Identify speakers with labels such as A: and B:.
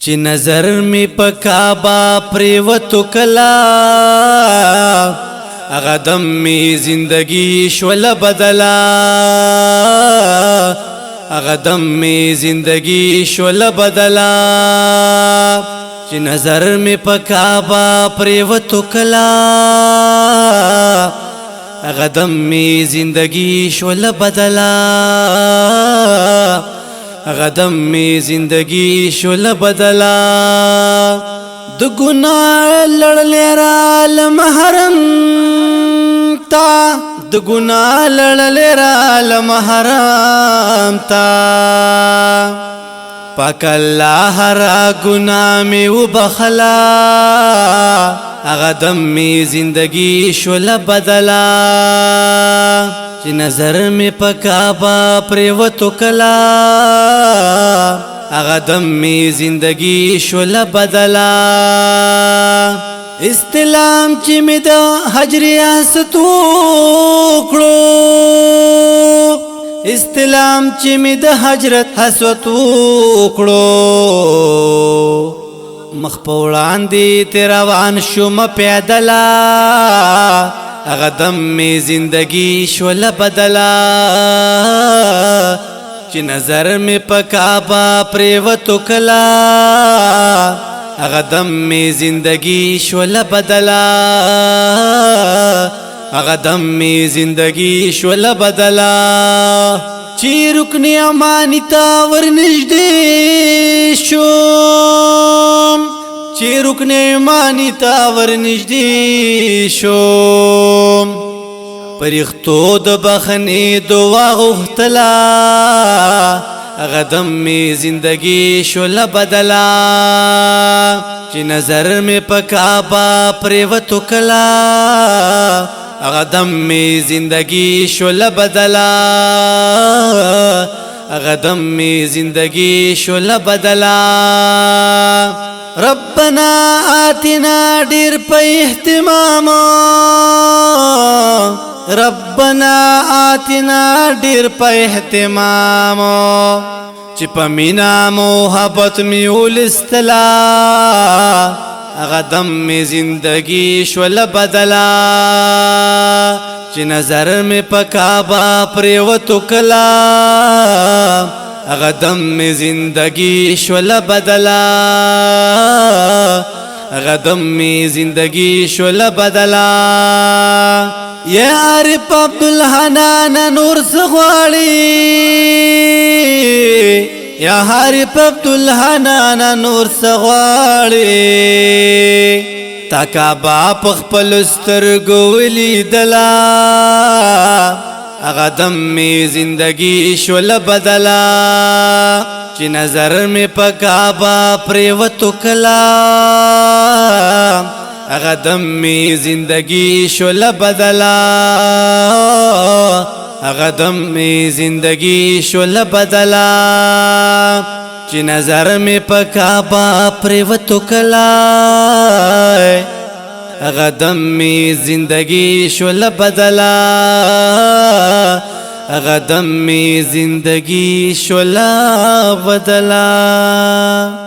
A: چې نظر می په کعبه پریوتو کلا هغه دم می زندگی شول بدلا هغه دم می زندگی شول بدلا چې نظر می په کعبه پریوتو کلا هغه دم می زندگی شول بدلا هغه دم می زندگی شول بدلا د ګناه لړلې را لمحرم تا د ګناه لړلې را لمحرم تا پاک الله را ګناه می وبخلا هغه دم می زندگی شول بدلا چې نظر می په کعبه پریوتو کلا هغه دم می زندگی شول بدلا استلام چې می د حجر اسد وکړو استلام چې می د حجرت حسوت وکړو مخ په وړاندې روان شوم پیدلا هغه دم می زندگی شول بدلا چې نظر می په کعبه پریوتو کلا هغه دم می زندگی شول بدلا هغه دم می زندگی شول بدلا چې رکن امانی تا ورنږدې شوم چې رکن امانی تا ورنږدې شوم پرښتو د بخنې دعا غوښتله هغه دم می زندگی شول بدلا چې نظر می په کعبه پریوتو کلا هغه دم می زندگی شول بدلا هغه دم می زندگی شول بدلا ربنا آتنا ډیر په اهتمام ربنا آتنا ډیر په اهتمام چې په مینا محبت می ولستلا هغه دم می زندگی شول بدلا چې نظر می په کعبه پریوتو کلا هغه دم می زندگی شول بدلا هغه دم می زندگی شول بدلا یا عارف عبدالحنان نور سغواړي یا عارف عبدالحنان نور سغواړي تکابا پخپل سترګو ولیدلا هغه دم می زندگی شول بدلا چې نظر می په کعبه پریوتو کلا هغه دم می زندگی شول بدلا هغه دم می زندگی شول بدلا چې نظر می په کعبه پریوتو کلا هغه دم می زندگی شول بدلا هغه دم می زندگی شول بدلا